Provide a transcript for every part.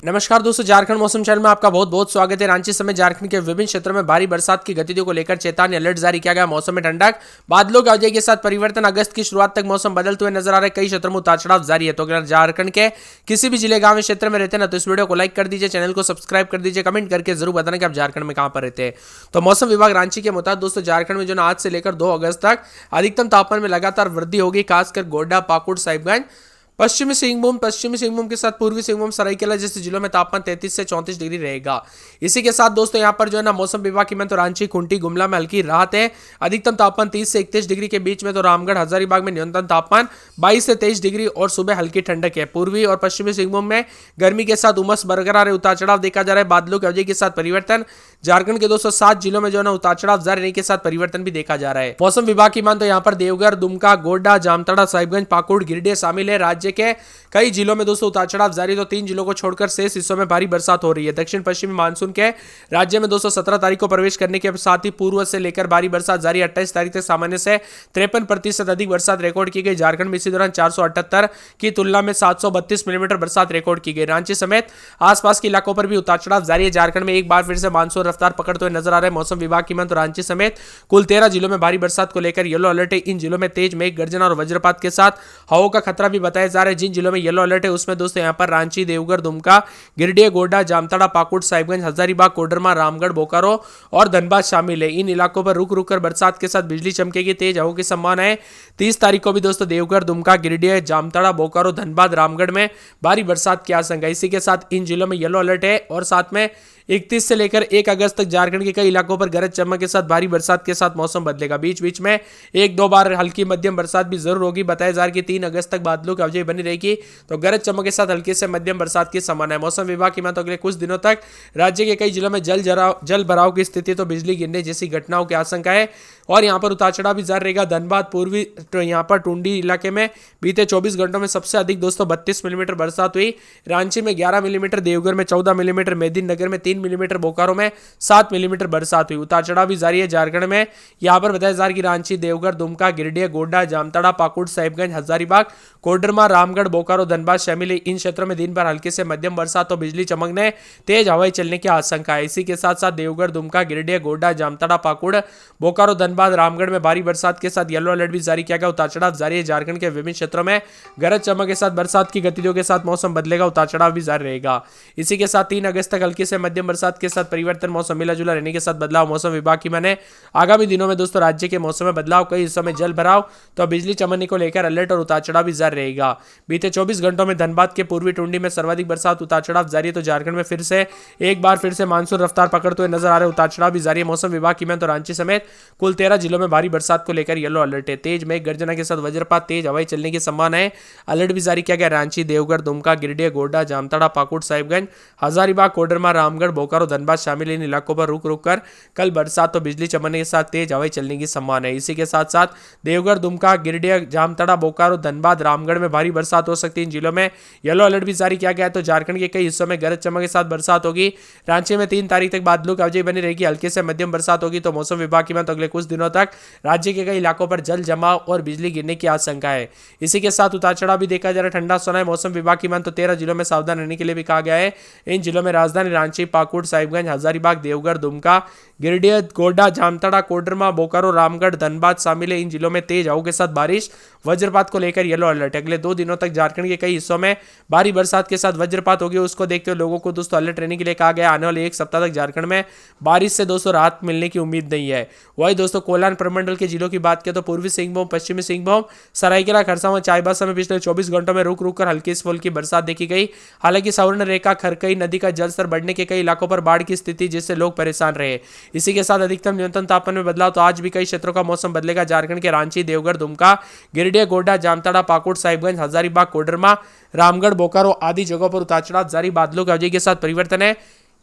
नमस्कार दोस्तों, झारखंड मौसम चैनल में आपका बहुत बहुत स्वागत है। रांची समेत झारखंड के विभिन्न क्षेत्रों में भारी बरसात की गतिविधियों को लेकर चेतावनी अलर्ट जारी किया गया। मौसम में ठंडक, बादलों की आवाजाही के साथ परिवर्तन, अगस्त की शुरुआत तक मौसम बदलते हुए नजर आ रहे। कई क्षेत्रों में उतार चढ़ाव जारी है। तो अगर झारखंड के किसी भी जिले गांव क्षेत्र में रहते हैं ना, तो इस वीडियो को लाइक कर दीजिए, चैनल को सब्सक्राइब कर दीजिए, कमेंट करके जरूर बताना कि आप झारखंड में कहां पर रहते हैं। तो मौसम विभाग रांची के मुताबिक दोस्तों, झारखंड में जो आज से लेकर 2 अगस्त तक अधिकतम तापमान में लगातार वृद्धि होगी। खासकर गोड्डा, पाकुड़, साहिबगंज, पश्चिमी सिंहभूम के साथ पूर्वी सिंहभूम, सरायकेला जैसे जिलों में तापमान 33 से 34 डिग्री रहेगा। इसी के साथ दोस्तों यहाँ पर जो है ना, मौसम विभाग की मैं तो रांची, खूंटी, गुमला में हल्की राहत है। अधिकतम तापमान 30 से 31 डिग्री के बीच में। तो रामगढ़, हजारीबाग में न्यूनतम तापमान 22 से 23 डिग्री और सुबह हल्की ठंडक है। पूर्वी और पश्चिमी सिंहभूम में गर्मी के साथ उमस बरकरार है। उतार चढ़ाव देखा जा रहा है। बादलों की अवधि के साथ परिवर्तन। झारखंड के 207 जिलों में जो है ना, उतार चढ़ाव जारी रहने के साथ परिवर्तन भी देखा जा रहा है। मौसम विभाग की मान तो यहाँ पर देवघर, दुमका, गोड्डा, जामताड़ा, साहिबगंज, पाकुड़, गिरिडीह शामिल है। राज्य के कई जिलों में दोस्तों उतार चढ़ाव जारी। तो 3 जिलों को छोड़कर शेष हिस्सों में भारी बरसात हो रही है। दक्षिण पश्चिमी मानसून के राज्य में दोस्तों 17 तारीख को प्रवेश करने के साथ ही पूर्व से लेकर भारी बरसात जारी। 28 तारीख तक सामान्य से 53% अधिक बरसात रिकॉर्ड की गई। झारखंड में इसी दौरान 478 की तुलना में 732 मिलीमीटर बरसात रिकॉर्ड की गई। रांची समेत आसपास के इलाकों पर भी उतार चढ़ाव जारी है। झारखंड में एक बार फिर से मानसून रफ्तार पकड़ते हुए नजर आ रहे हैं। मौसम विभाग की मान तो रांची समेत कुल 13 जिलों में भारी बरसात को लेकर येलो अलर्ट है। इन जिलों में तेज मेघ गर्जना और वज्रपात के साथ हवाओं का खतरा भी बताया जा रहा है। जिन जिलों में येलो अलर्ट है उसमें दोस्तों यहाँ पर रांची, देवघर, दुमका, गिरिडीह, गोड्डा, जामताड़ा, पाकुड़, साहिबगंज, हजारीबाग, कोडरमा, रामगढ़, बोकारो और धनबाद शामिल है। इन इलाकों पर रुक रुक कर बरसात के साथ बिजली चमकेगी। तेज हवाओं की संभावना है। 30 तारीख को भी दोस्तों देवघर, दुमका, गिरिडीह, जामताड़ा, बोकारो, धनबाद, रामगढ़ में भारी बरसात की आशंका। इसी के साथ इन जिलों में येलो अलर्ट है और साथ में 31 से लेकर 1 अगस्त तक झारखंड के कई इलाकों पर गरज चमक के साथ भारी बरसात के साथ मौसम बदलेगा। बीच बीच में 1-2 बार हल्की मध्यम बरसात भी जरूर होगी। बताया जा रहा है कि 3 अगस्त तक बादलों की आवाजाही बनी रहेगी। तो गरज चमक के साथ हल्की से मध्यम बरसात की संभावना है। मौसम विभाग की माने तो अगले कुछ दिनों तक राज्य के कई जिलों में जल भराव की स्थिति, तो बिजली गिरने जैसी घटनाओं की आशंका है और यहाँ पर उतार चढ़ाव भी जारी रहेगा। धनबाद, पूर्वी यहाँ पर टुंडी इलाके में बीते 24 घंटों में सबसे अधिक दोस्तों 32 मिलीमीटर बरसात हुई। रांची में 11 मिलीमीटर, देवघर में 14 मिलीमीटर, मेदिनीनगर में 3 मिलीमीटर, बोकारो में 7 मिलीमीटर बरसात हुई। उतार चढ़ाव भी जारी है झारखंड में। यहाँ पर बताया जा रहा है कि रांची, देवघर, दुमका, गिरिडीह, गोड्डा, जामताड़ा, पाकुड़, साहिबगंज, हजारीबाग, कोडरमा, रामगढ़, बोकारो, धनबाद शामिल है। इन क्षेत्रों में दिन भर हल्के से मध्यम बरसात और बिजली चमकने, तेज हवाएं चलने की आशंका है। इसी के साथ साथ देवघर, दुमका, गिरिडीह, गोड्डा, जामताड़ा, पाकुड़, बोकारो, धनबाद, रामगढ़ में भारी बरसात के साथ येलो अलर्ट भी जारी किया गया। उतार चढ़ाव जारी है। झारखंड के विभिन्न क्षेत्रों में गरज चमक के साथ बरसात की गतिविधियों के साथ मौसम बदलेगा। उतार चढ़ाव भी जारी रहेगा। इसी के साथ 3 अगस्त तक हल्की से मध्यम बरसात के साथ परिवर्तन, मौसम मिला जुला रहने के साथ बदलाव। मौसम विभाग की माने आगामी दिनों में दोस्तों राज्य के मौसम में बदलाव, कई हिस्सों में जल भराव तो बिजली चमकने को लेकर अलर्ट और उतार चढ़ाव भी जारी रहेगा। बीते 24 घंटों में धनबाद के पूर्वी टुंडी में सर्वाधिक बरसात, उतार चढ़ाव जारी है। तो झारखंड में एक बार फिर से मानसून रफ्तार पकड़ते हुए नजर आ रहे। उतार चढ़ाव भी जारी है। मौसम विभाग की माने तो रांची समेत कुल 13 जिलों में भारी बरसात को लेकर येलो अलर्ट है। तेज मेघ गर्जना के साथ वज्रपात, तेज हवाएं चलने की संभावना है। अलर्ट भी जारी किया गया। रांची, देवघर, दुमका, गिरिडीह, गोड्डा, जामताड़ा, पाकुड़, साहिबगंज, हजारीबाग, कोडरमा, रामगढ़, बोकारो, धनबाद शामिल इन इलाकों पर रुक रुक कर कल बरसात तो बिजली चमकने के साथ तेज हवाएं चलने की संभावना है। इसी के साथ साथ देवघर, दुमका, गिरिडीह, जामताड़ा, बोकारो, धनबाद, रामगढ़ में भारी बरसात हो सकती है। इन जिलों में येलो अलर्ट भी जारी किया गया है। तो झारखंड के कई हिस्सों में गरज चमक के साथ बरसात होगी। रांची में 3 तारीख तक बादलों की आवाजाही बनी रहेगी। हल्के से मध्यम बरसात होगी। तो मौसम विभाग की माने तो अगले कुछ दिनों तक राज्य के कई इलाकों पर जल जमाव और बिजली गिरने की आशंका है। इसी के साथ उतार चढ़ाव भी देखा जा रहा है। ठंडा सोना है। मौसम विभाग की माने तो 13 जिलों में सावधान रहने के लिए भी कहा गया है। इन जिलों में राजधानी रांची, पाकुड़, साहिबगंज, हजारीबाग, देवघर, दुमका, गिरिडीह, गोड्डा, जामताड़ा, कोडरमा, बोकारो, रामगढ़, धनबाद शामिल है। इन जिलों में तेज हवाओं के साथ बारिश, वज्रपात को लेकर येलो अलर्ट है। अगले 2 दिनों तक झारखंड के कई हिस्सों में भारी बरसात के साथ वज्रपात होगी। उसको देखते हुए लोगों को दोस्तों अलर्ट रहने के लिए कहा गया। आने वाले 1 सप्ताह तक झारखंड में बारिश से दोस्तों राहत मिलने की उम्मीद नहीं है। वही दोस्तों कोल्हान प्रमंडल के जिलों की बात करें तो पूर्वी सिंहभूम, पश्चिमी सिंहभूम, सरायकेला, खरसावां, चाईबासा में पिछले 24 घंटों में रुक रुक कर हल्की से फुल्की बरसात देखी गई। हालांकि सवर्ण रेखा, खरकई नदी का जलस्तर बढ़ने के कई इलाकों पर बाढ़ की स्थिति, जिससे लोग परेशान रहे। इसी के साथ अधिकतम न्यूनतम तापमान में बदलाव। तो आज भी कई क्षेत्रों का मौसम बदलेगा। झारखंड के रांची, देवघर, दुमका, गिरिडीह, गोड्डा, जामताड़ा, पाकुड़, साहिबगंज, हजारीबाग, कोडरमा, रामगढ़, बोकारो आदि जगहों पर उतार चढ़ाव जारी। बादलों की आवाजाही के साथ परिवर्तन है।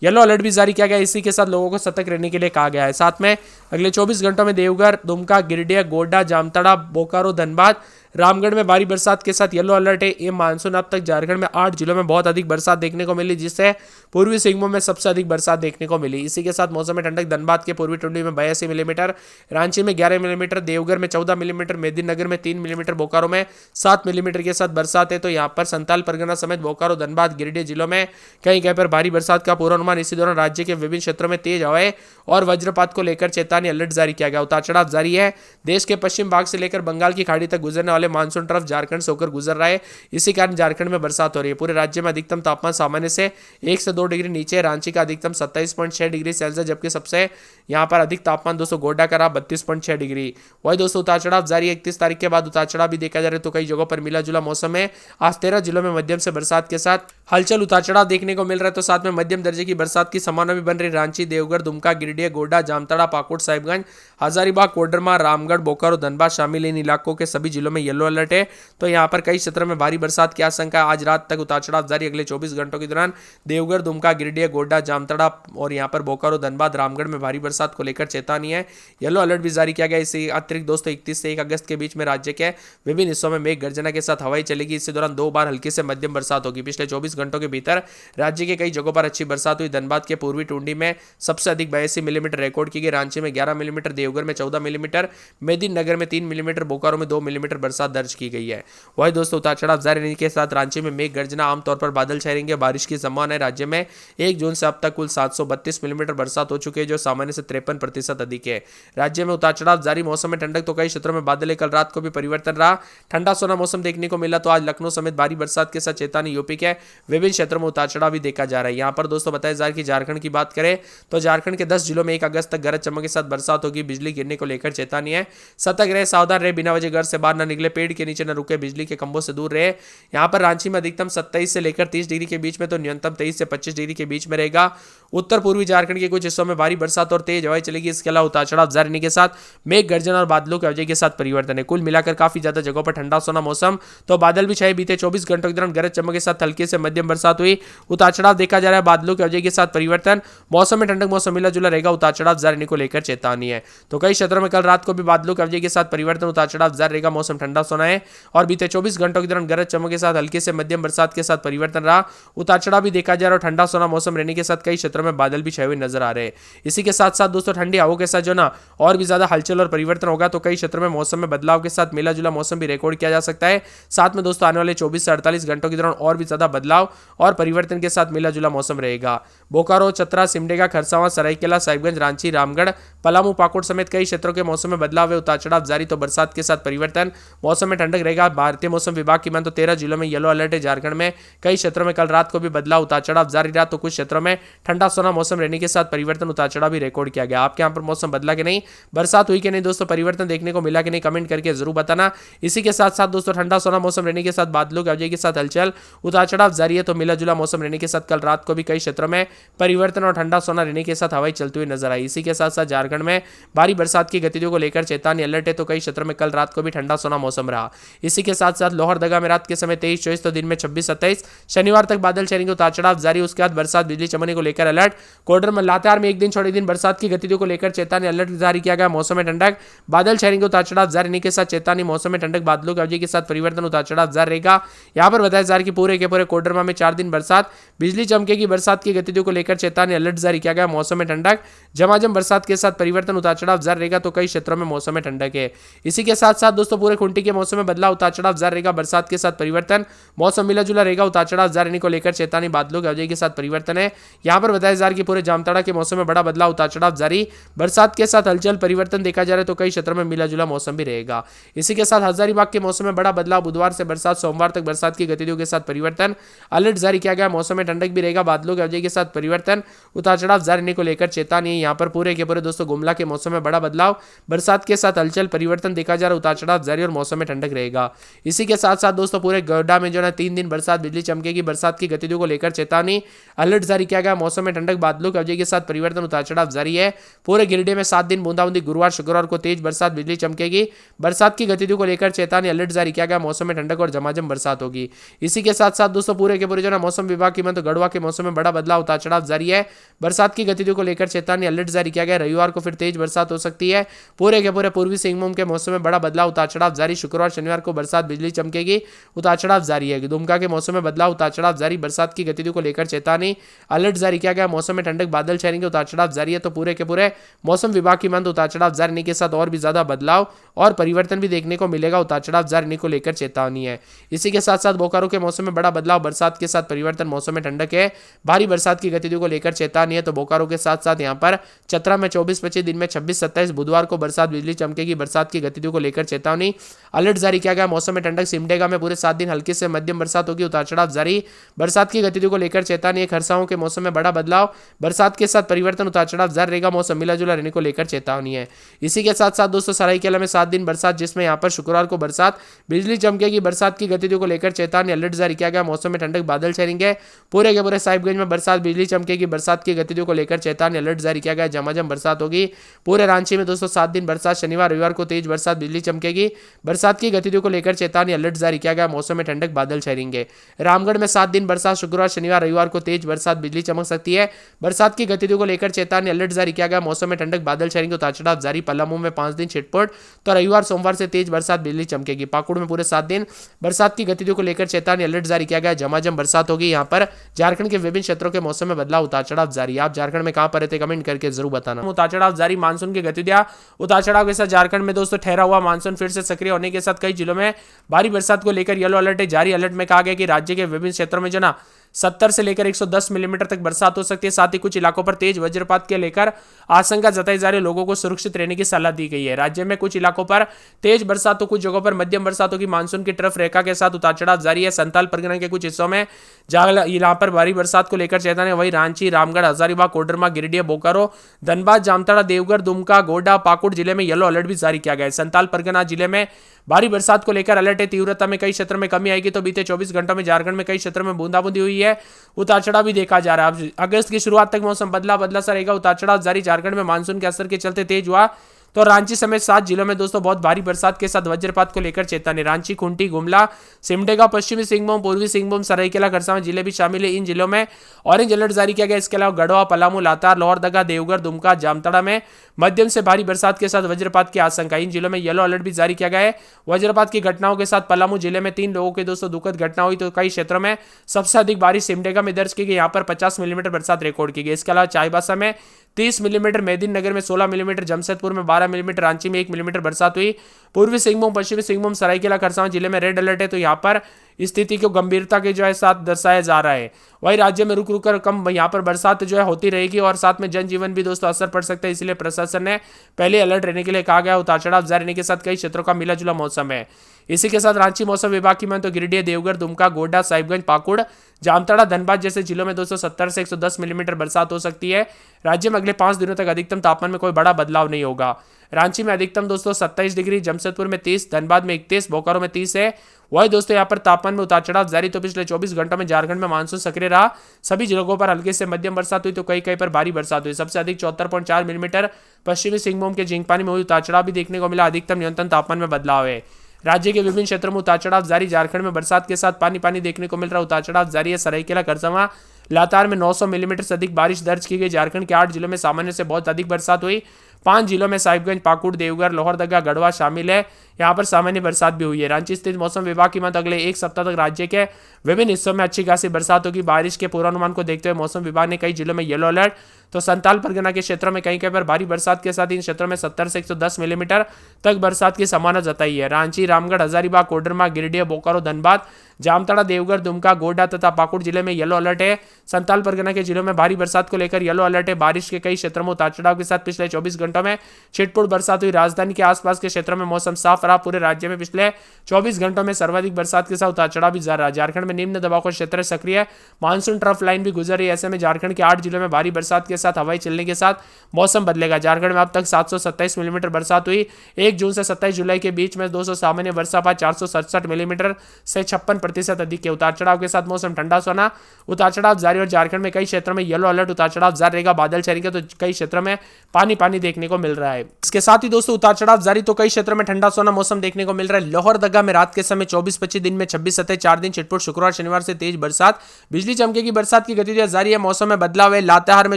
येलो अलर्ट भी जारी किया गया। इसी के साथ लोगों को सतर्क रहने के लिए कहा गया है। साथ में अगले 24 घंटों में देवघर, दुमका, गिरिडीह, गोड्डा, जामताड़ा, बोकारो, धनबाद, रामगढ़ में भारी बरसात के साथ येलो अलर्ट है। ये मानसून अब तक झारखंड में 8 जिलों में बहुत अधिक बरसात देखने को मिली, जिससे पूर्वी सिंहभूम में सबसे अधिक बरसात देखने को मिली। इसी के साथ मौसम में ठंडक, धनबाद के पूर्वी टुंडी में 82 मिलीमीटर, रांची में 11 मिलीमीटर, देवघर में 14 मिलीमीटर, मेदिनीनगर में 3 मिलीमीटर, बोकारो में 7 मिलीमीटर के साथ बरसात है। तो यहाँ पर संताल परगना समेत बोकारो, धनबाद, गिरिडीह जिलों में कहीं कहीं पर भारी बरसात का पूर्वानुमान। इसी दौरान राज्य के विभिन्न क्षेत्रों में तेज हवाएं और वज्रपात को लेकर चेतावनी अलर्ट जारी किया गया। उतार चढ़ाव जारी है। देश के पश्चिम भाग से लेकर बंगाल की खाड़ी तक गुजरने वाले मानसून ट्रफ झारखंड से होकर गुजर रहा है। इसी कारण झारखंड में बरसात हो रही है। पूरे राज्य में अधिकतम तापमान सामान्य से 1 से 2 डिग्री नीचे। रांची का अधिकतम 27.6 डिग्री सेल्सियस, जबकि सबसे यहाँ पर अधिक तापमान दोस्तों गोड्डा का रहा 32.6 डिग्री। वही दोस्तों उतार चढ़ाव जारी है। 31 तारीख के बाद उतार चढ़ाव भी देखा जा रहा है। तो कई जगहों पर मिला जुला मौसम है। आज 13 जिलों में मध्यम से बरसात के साथ हलचल उतार चढ़ाव देखने को मिल रहा है। तो साथ में मध्यम दर्जे की बरसात की संभावना भी बन रही। रांची, देवघर, दुमका, गिरिडीह, गोड्डा, जामताड़ा, पाकुड़, साहिबगंज, हजारीबाग, कोडरमा, रामगढ़, बोकारो, धनबाद शामिल इन इलाकों के सभी जिलों में येलो अलर्ट है। तो यहाँ पर कई क्षेत्रों में भारी बरसात की आशंका। आज रात तक उतार चढ़ाव जारी। अगले 24 घंटों के दौरान देवघर, दुमका, गिरिडीह, गोड्डा, जामताड़ा और यहाँ पर बोकारो, धनबाद, रामगढ़ में भारी बरसात को लेकर चेतावनी है। येलो अलर्ट भी जारी किया गया। इससे अतिरिक्त दोस्तों 31 से 1 अगस्त के बीच में राज्य के विभिन्न हिस्सों में मेघ गर्जना के साथ हवाई चलेगी। इसी दौरान 2 बार हल्की से मध्यम बरसात होगी। पिछले 24 घंटों के भीतर राज्य के कई जगहों पर अच्छी बरसात हुई। धनबाद के पूर्वी टुंडी में सबसे अधिक 82 मिलीमीटर रिकॉर्ड की गई। रांची में 11 मिलीमीटर, देवघर में 14 मिलीमीटर, मेदिनीनगर में 3 मिलीमीटर, बोकारो में 2 मिलीमीटर बरसात दर्ज की गई है। वही दोस्तों उतार चढ़ाव जारी रहने के साथ रांची में मेघ गर्जना, आमतौर पर बादल छाए रहेंगे। बारिश की संभावना है। राज्य में 1 जून से अब तक कुल 732 मिलीमीटर बरसात हो चुकी है, जो सामान्य से 53% अधिक है। राज्य में उतार चढ़ाव जारी। मौसम में ठंडक, तो कई क्षेत्रों में बादल है। कल रात को भी परिवर्तन रहा, ठंडा सोना मौसम देखने को मिला। तो आज लखनऊ समेत भारी बरसात के साथ चेतावनी। यूपी के विभिन्न क्षेत्रों में उतार चढ़ाव भी देखा जा रहा है। यहाँ पर दोस्तों बताया जा रहा है कि झारखंड की बात करें तो झारखंड के 10 जिलों में 1 अगस्त तक गरज चमक के साथ बरसात होगी। बिजली गिरने को लेकर चेतावनी है। सतर्क रहे, सावधान रहे, बिना वजह घर से बाहर न निकले, पेड़ के नीचे न रुके, बिजली के खंभों से दूर रहे। यहाँ पर रांची में अधिकतम 27 से लेकर 30 डिग्री के बीच में, तो न्यूनतम 23 से 25 डिग्री के बीच में रहेगा। उत्तर पूर्वी झारखंड के कुछ हिस्सों में भारी बरसात और तेज हवाएं चलेगी। इसके अलावा उतार चढ़ाव जारी रहने के साथ मेघ गर्जन और बादलों के वजह के साथ परिवर्तन है। कुल मिलाकर काफी ज्यादा जगहों पर ठंडा सोना मौसम। तो बादल भी छाए। बीते 24 घंटों के दौरान गरज चमक के साथ हल्की से मध्यम बरसात हुई। उतार चढ़ाव देखा जा रहा है। बादलों के वजह के साथ परिवर्तन। मौसम में ठंडक, मौसम मिला जुला रहेगा। उतार चढ़ाव जारी रहने को लेकर चेतावनी है। तो कई क्षेत्रों में कल रात को भी बादलों के वजह के साथ परिवर्तन, उतार चढ़ाव जारी रहेगा। मौसम ठंडा सोना है। और बीते 24 घंटों के दौरान गरज चमक के साथ हल्की से मध्यम बरसात के साथ परिवर्तन रहा। उतार चढ़ाव भी देखा जा रहा है। ठंडा सोना मौसम रहने के साथ कई क्षेत्रों में बादल भी छाए हुए नजर आ रहे हैं। इसी के साथ साथ दोस्तों ठंडी हवाओं के साथ जो ना और भी ज्यादा हलचल और परिवर्तन होगा। तो कई क्षेत्रों में मौसम में बदलाव के साथ मिला जुला मौसम भी रिकॉर्ड किया जा सकता है। साथ में दोस्तों आने वाले 24 से 48 घंटों के दौरान और भी ज्यादा बदलाव और परिवर्तन के साथ मिला जुला मौसम रहेगा। बोकारो, चतरा, सिमडेगा, खरसावां, सरायकेला, साहिबगंज, रांची, रामगढ़, पलामू, पाकुड़ समेत कई क्षेत्रों के मौसम में बदलाव है। उतार चढ़ाव जारी। तो बरसात के साथ परिवर्तन, मौसम में ठंडक रहेगा। भारतीय मौसम विभाग की मान तो 13 जिलों में येलो अलर्ट है। झारखंड में कई क्षेत्रों में कल रात को भी बदलाव, उतार चढ़ाव जारी रहा। तो कुछ क्षेत्रों में ठंडा सोना मौसम रहने के साथ परिवर्तन, उतार चढ़ाव भी रिकॉर्ड किया गया। आपके यहाँ पर मौसम बदला कि नहीं, बरसात हुई कि नहीं दोस्तों, परिवर्तन देखने को मिला कि नहीं, कमेंट करके जरूर बताना। इसी के साथ साथ दोस्तों ठंडा सोना मौसम रहने के साथ बादलों की वजह के साथ हलचल, उतार चढ़ाव जारी है। तो मिला जुला मौसम रहने के साथ कल रात को भी कई क्षेत्रों में परिवर्तन और ठंडा सोना रहने के साथ हवाई चलती हुई नजर आई। इसी के साथ साथ झारखंड में भारी बरसात की गतिविधियों को लेकर चेतावनी अलर्ट है। तो कई क्षेत्रों में कल रात को भी ठंडा सोना मौसम रहा। इसी के साथ साथ लोहरदगा में रात के समय 23-24, तो दिन में 26-27, शनिवार तक बादल छाएंगे। उतार चढ़ाव जारी। उसके बाद बरसात, बिजली चमकने को लेकर अलर्ट। कोडरमा, लातेहार में एक दिन छोड़े दिन बरसात की गतिविधियों को लेकर चेतावनी अलर्ट जारी किया गया। मौसम में ठंडक, बादल छाएंगे। उतार चढ़ाव जारी रहने के साथ चेतावनी। मौसम में ठंडक, बादलों की वजह के साथ परिवर्तन, उतार चढ़ाव जारी रहेगा। यहाँ पर बताया जा रहा है कि पूरे के पूरे कोडरमा में 4 दिन बरसात, बिजली चमकेगी। बरसात की गतिविधियों को लेकर चेतावनी अलर्ट जारी किया गया। मौसम में ठंडक, झमाझम बरसात के साथ परिवर्तन, उतार चढ़ाव जारी रहेगा। तो कई क्षेत्रों में मौसम में ठंडक है। इसी के साथ साथ दोस्तों पूरे खूंटी के मौसम में बदलाव, उतार चढ़ाव जारी रहेगा। बरसात के साथ परिवर्तन, मौसम मिला जुला रहेगा। उतार चढ़ाव जारी रहने को लेकर चेतावनी, बादलों की वजह के साथ परिवर्तन है। यहाँ पर बताया जा रहा है कि पूरे जामताड़ा के मौसम में बड़ा बदलाव, उतार चढ़ाव जारी। बरसात के साथ हलचल, परिवर्तन देखा जा रहा है। तो कई क्षेत्रों में मिला जुला मौसम भी रहेगा। इसी के साथ हजारीबाग के मौसम में बड़ा बदलाव, बुधवार से बरसात, सोमवार तक बरसात की गतिविधियों के साथ परिवर्तन, अलर्ट जारी किया गया। मौसम में ठंडक भी रहेगा। बादलों की वजह के साथ परिवर्तन, उतार चढ़ाव जारी रहने को लेकर चेतावनी। यहाँ पर पूरे के पूरे दोस्तों गुमला के मौसम में बड़ा बदलाव, बरसात के साथ हलचल, परिवर्तन देखा जा रहा है। उतार चढ़ाव जारी और मौसम में ठंडक रहेगा। इसी के साथ साथ दोस्तों पूरे गोड्डा में जो है 3 दिन बरसात, बिजली चमकेगी। बरसात की गतिविधियों को लेकर चेतावनी, अलर्ट जारी किया गया। मौसम में ठंडक, बादलों की वजह के साथ परिवर्तन, उतार चढ़ाव जारी है। पूरे गिरिडीह में 7 दिन बूंदाबूंदी। गुरुवार, शुक्रवार को तेज बरसात, बिजली चमकेगी। बरसात की गतिविधियों को लेकर चेतावनी, अलर्ट जारी किया गया। मौसम में ठंडक और झमाझम बरसात होगी। इसी के साथ साथ दोस्तों पूरे के पूरे जो है मौसम विभाग की मान तो गढ़वा के मौसम में बड़ा बदलाव, उतार चढ़ाव जारी है। बरसात की गतिविधियों को लेकर चेतावनी, अलर्ट जारी किया गया। रविवार को फिर तेज बरसात हो सकती है। पूरे के पूरे पूर्वी सिंहभूम के मौसम में बड़ा बदलाव, उतार चढ़ाव जारी। शुक्रवार शनिवार को बरसात बिजली चमकेगी, उतार चढ़ाव जारी है। दुमका के मौसम में बदलाव, उतार चढ़ाव जारी, बरसात की गतिविधियों को लेकर चेतावनी, अलर्ट जारी किया गया। मौसम में ठंडक, बादल छाएंगे, उतार चढ़ाव जारी है। तो पूरे के पूरे मौसम विभाग की माने उतार चढ़ाव जारी के साथ और भी ज्यादा बदलाव और परिवर्तन भी देखने को मिलेगा, उतार चढ़ाव जारी को लेकर चेतावनी है। इसी के साथ साथ बोकारो के मौसम में बड़ा बदलाव, बरसात के साथ परिवर्तन, मौसम में ठंडक है, भारी बरसात की गतिविधियों को लेकर चेतावनी है। तो बोकारो के साथ साथ यहाँ पर चतरा में 24-25, दिन में 26-27, बुधवार को बरसात बिजली चमकेगी, बरसात की गतिविधियों को लेकर चेतावनी, अलर्ट जारी किया गया। मौसम में ठंडक, सिमडेगा में पूरे 7 दिन हल्की से मध्यम बरसात होगी, उतार चढ़ाव जारी, बरसात की गतिविधियों को लेकर चेतावनी है। खरसाओं के मौसम में बड़ा बदलाव, बरसात के साथ परिवर्तन, उतार चढ़ाव जारी रहेगा, मौसम मिला जुला रहने को लेकर चेतावनी है। इसी के साथ साथ दोस्तों सरायकेला में 7 दिन बरसात, जिसमें यहाँ पर शुक्रवार को बरसात बिजली चमकेगी, बरसात की गतिविधियों को लेकर चेतावनी, अलर्ट जारी किया गया। मौसम में ठंडक, बादल छाएंगे, पूरे के पूरे साहिबगंज में बरसात बिजली चमकेगी, बरसात की गतिविधियों को लेकर चेतावनी, अलर्ट जारी किया गया। झमाझम बरसात होगी पूरे रांची में दोस्तों, 7 दिन बरसात, शनिवार रविवार को तेज बरसात बिजली चमकेगी, बरसात की गतिविधियों को लेकर चेतावनी, अलर्ट जारी किया गया। मौसम में ठंडक, बादल छाएंगे। रामगढ़ में 7 दिन बरसात, शुक्रवार शनिवार रविवार को तेज बरसात बिजली चमक सकती है, बरसात की गतिविधियों को लेकर चेतावनी, अलर्ट जारी किया गया। मौसम में ठंडक, बादल छाएंगे, उतार चढ़ाव जारी। पलामू में 5 दिन छिटपुट, तो रविवार सोमवार से तेज बरसात बिजली चमकेगी। पाकुड़ में पूरे 7 दिन बरसात की गतिविधियों को लेकर चेतावनी, अलर्ट जारी किया गया। झमाझम बरसात होगी। यहाँ पर झारखंड के विभिन्न क्षेत्रों के मौसम में बदलाव, उतार चढ़ाव जारी। आप झारखंड में कहां पर रहते कमेंट करके जरूर बताना। उतार चढ़ाव जारी, मानसून की गतिविधियां उतार चढ़ाव के साथ झारखंड में दोस्तों ठहरा हुआ मानसून फिर से सक्रिय होने के साथ कई जिलों में भारी बरसात को लेकर येलो अलर्ट है जारी। अलर्ट में कहा गया कि राज्य के विभिन्न क्षेत्रों में जो ना 70 से लेकर 110 मिलीमीटर तक बरसात हो सकती है। साथ ही कुछ इलाकों पर तेज वज्रपात के लेकर आशंका जताई जा रही, लोगों को सुरक्षित रहने की सलाह दी गई है। राज्य में कुछ इलाकों पर तेज बरसात तो कुछ जगहों पर मध्यम बरसात होगी। मानसून की तरफ रेखा के साथ उतार चढ़ाव जारी है। संताल परगना के कुछ हिस्सों में यहाँ पर भारी बरसात को लेकर चेतावनी, वही रांची, रामगढ़, हजारीबाग, कोडरमा, गिरिडीह, बोकारो, धनबाद, जामताड़ा, देवघर, दुमका, गोड्डा, पाकुड़ जिले में येलो अलर्ट भी जारी किया गया है। संताल परगना जिले में भारी बरसात को लेकर अलर्ट है। तीव्रता में कई क्षेत्रों में कमी आएगी। तो बीते 24 घंटों में झारखंड में कई क्षेत्रों में बूंदाबूंदी हुई है, उतार चढ़ाव भी देखा जा रहा है। अगस्त की शुरुआत तक मौसम बदला सा रहेगा, उतार चढ़ाव जारी। झारखंड में मानसून के असर के चलते तेज हुआ तो रांची समेत 7 जिलों में दोस्तों बहुत भारी बरसात के साथ वज्रपात को लेकर चेतावनी। रांची, खूंटी, गुमला, सिमडेगा, पश्चिमी सिंहभूम, पूर्वी सिंहभूम, सरायकेला, खरसावां जिले भी शामिल है। इन जिलों में ऑरेंज अलर्ट जारी किया गया। इसके अलावा गढ़वा, पलामू, लातार, लोहरदगा, देवघर, दुमका, जामताड़ा में मध्यम से भारी बरसात के साथ वज्रपात की आशंका। इन जिलों में येलो अलर्ट भी जारी किया गया है। वज्रपात की घटनाओं के साथ पलामू जिले में 3 लोगों के दोस्तों दुखद घटना हुई। तो कई क्षेत्रों में सबसे अधिक बारिश सिमडेगा में दर्ज की गई, यहाँ पर 50 मिलीमीटर बरसात रिकॉर्ड की गई। इसके अलावा चाईबासा में 30 मिलीमीटर, मेदिनीनगर में 16 मिलीमीटर, जमशेदपुर में 12 मिलीमीटर, रांची में 1 मिलीमीटर बरसात हुई। पूर्वी सिंहभूम, पश्चिमी सिंहभूम, सरायकेला, खरसावां जिले में रेड अलर्ट है। तो यहाँ पर स्थिति को गंभीरता के जो है साथ दर्शाया जा रहा है। वही राज्य में रुक रुक कर कम यहाँ पर बरसात जो है होती रहेगी और साथ में जनजीवन भी दोस्तों असर पड़ सकता है। इसलिए प्रशासन ने पहले अलर्ट रहने के लिए कहा गया। उतार चढ़ाव जारी रहने के साथ कई क्षेत्रों का मिला जुला मौसम है। इसी के साथ रांची मौसम विभाग की माने तो गिरिडीह, देवघर, दुमका, गोड्डा, साहिबगंज, पाकुड़, जामताड़ा, धनबाद जैसे जिलों में 270 से 110 मिलीमीटर बरसात हो सकती है। राज्य में अगले 5 दिनों तक अधिकतम तापमान में कोई बड़ा बदलाव नहीं होगा। रांची में अधिकतम दोस्तों 27 डिग्री, जमशेदपुर में 30, धनबाद में 31, बोकारो में 30 है। वही दोस्तों यहाँ पर तापमान में उतार चढ़ाव जारी। तो पिछले 24 घंटों में झारखंड में मानसून सक्रिय रहा। सभी जगहों पर हल्के से मध्यम बरसात हुई तो कई कई पर भारी बरसात हुई। सबसे अधिक 74.4 मिलीमीटर पश्चिमी सिंहभूम के झींकपानी में हुई। उतार चढ़ाव भी देखने को मिला। अधिकतम न्यूनतम तापमान में बदलाव है। राज्य के विभिन्न क्षेत्रों में उतार चढ़ाव जारी। झारखंड में बरसात के साथ पानी देखने को मिल रहा है। उतार चढ़ाव जारी है। सरायकेला, खरसावां, लातार में 900 मिलीमीटर से अधिक बारिश दर्ज की गई। झारखंड के 8 जिलों में सामान्य से बहुत अधिक बरसात हुई। 5 जिलों में साहिबगंज, पाकुड़, देवघर, लोहरदगा, गढ़वा शामिल है। यहाँ पर सामान्य बरसात भी हुई है। रांची स्थित मौसम विभाग की माने अगले 1 सप्ताह तक राज्य के विभिन्न हिस्सों में अच्छी खासी बरसात होगी। बारिश के पूर्वानुमान को देखते हुए मौसम विभाग ने कई जिलों में येलो अलर्ट तो संताल परगना के क्षेत्रों में कहीं पर भारी बरसात के साथ इन क्षेत्रों में 70 से 110 मिलीमीटर तक बरसात की संभावना जताई है। रांची, रामगढ़, हजारीबाग, कोडरमा, गिरिडीह, बोकारो, धनबाद, जामताड़ा, देवघर, दुमका, गोड्डा तथा पाकुड़ जिले में येलो अलर्ट है। संताल परगना के जिलों में भारी बरसात को लेकर येलो अलर्ट है। बारिश के कई क्षेत्रों में उतार चढ़ाव के साथ पिछले 24 घंटों में छिटपुट बरसात हुई। राजधानी के आसपास के क्षेत्रों में मौसम साफ रहा। पूरे राज्य में पिछले 24 घंटों में सर्वाधिक बरसात के साथ उतार चढ़ाव भी जारी रहा। झारखंड में निम्न दबाव का क्षेत्र सक्रिय, मानसून ट्रफ लाइन भी गुजर रही है। ऐसे में झारखंड के 8 जिलों में भारी बरसात के साथ हवाई चलने के साथ मौसम बदलेगा। झारखंड में अब तक 727 मिलीमीटर बरसात हुई। 1 जून से 27 जुलाई के बीच में 200 सामान्य वर्षापात 467 मिलीमीटर से 56% अधिक है। उतार चढ़ाव के साथ मौसम ठंडा सोना, उतार चढ़ाव जारी और झारखंड में कई क्षेत्रों में येलो अलर्ट, उतार चढ़ाव जारी रहेगा। बादल छाएंगे तो कई क्षेत्रों में पानी देखने देखने को मिल रहा है। इसके साथ ही दोस्तों उतार चढ़ाव जारी, तो कई क्षेत्रों में ठंडा सोना मौसम देखने को मिल रहा है। लोहरदगा में रात के समय 24-25, दिन में 26-27, 4 दिन छिटपुट, शुक्रवार शनिवार से तेज बरसात, बिजली चमकेगी, बरसात की गतिविधियां जारी है। मौसम में बदलाव है। लातेहार में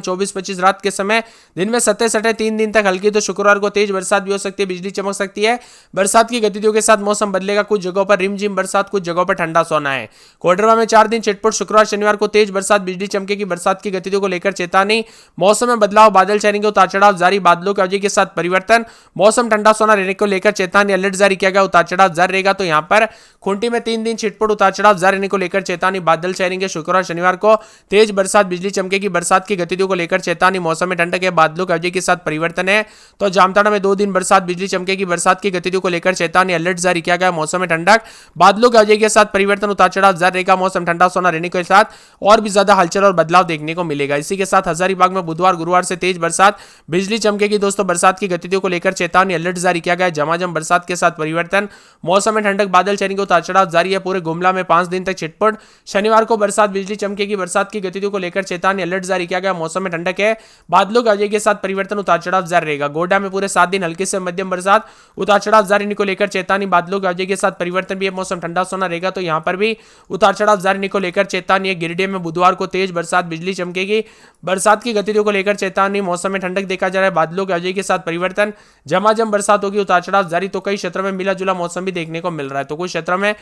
24-25 रात के समय, दिन में 27-28, 3 दिन तक हल्की तो शुक्रवार को तेज बरसात भी हो सकती है, बिजली चमक सकती है। बरसात की गतिविधियों के साथ मौसम बदलेगा, कुछ जगहों पर रिमझिम बरसात, कुछ जगहों पर ठंडा सोना है। कोडरमा में 4 दिन छिटपुट, शुक्रवार शनिवार को तेज बरसात, बिजली चमकेगी, बरसात की गतिविधियों को लेकर चेतावनी। मौसम में बदलाव, बादल छाएंगे, उतार चढ़ाव जारी, बादलों की अवधि के साथ परिवर्तन, मौसम ठंडा सोना रहने को लेकर चेतावनी, अलर्ट जारी किया गया। उतार चढ़ाव जारी रहेगा, तो यहां पर खूंटी में 3 दिन छिटपुट, उतार चढ़ाव जारी रहने को लेकर चेतावनी, बादल छाएंगे, शुक्रवार शनिवार को तेज बरसात, बिजली चमकेगी, बरसात की गतिविधियों को लेकर चेतावनी। मौसम में ठंडक है, बादलों की अवधि के साथ परिवर्तन है। तो जामताड़ा में 2 दिन बरसात, बिजली चमकेगी, बरसात की गतिविधियों को लेकर चेतावनी, अलर्ट जारी किया गया। मौसम में ठंडक, बादलों की अवधि के साथ परिवर्तन, उतार चढ़ाव जारी रहेगा, मौसम ठंडा सोना रहने के साथ और भी ज्यादा हलचल और बदलाव देखने को मिलेगा। इसी के साथ हजारीबाग में बुधवार गुरुवार से तेज बरसात, बिजली चमकेगी, दोस्तों बरसात की गतिविधियों को लेकर चेतावनी, अलर्ट जारी किया गया। झमाझम बरसात के साथ परिवर्तन, मौसम में ठंडक, बादल छाएंगे, उतार चढ़ाव जारी है। पूरे गुमला में 5 दिन तक छिटपुट, शनिवार को बरसात, बिजली चमकेगी, बरसात की गतिविधियों को लेकर चेतावनी, अलर्ट जारी किया गया। मौसम में ठंडक है, बादलों की अवधि के साथ परिवर्तन, उतार चढ़ाव जारी रहेगा। गोड्डा में पूरे 7 दिन हल्की से मध्यम बरसात, उतार चढ़ाव जारी को लेकर चेतावनी, बादलों की अवधि के साथ परिवर्तन भी है। मौसम ठंडा सोना रहेगा, तो यहां पर भी उतार चढ़ाव जारी को लेकर चेतावनी है। गिरिडीह में बुधवार को तेज बरसात, बिजली चमकेगी, बरसात की गतिविधियों को लेकर चेतावनी, मौसम में ठंडक देखा जा रहा है, बादलों की अवधि के साथ परिवर्तन, झमाझम बरसात होगी, उतार चढ़ाव जारी। तो कई क्षेत्रों में मिला जुला मौसम भी देखने को मिल रहा है। तो कुछ क्षेत्रों में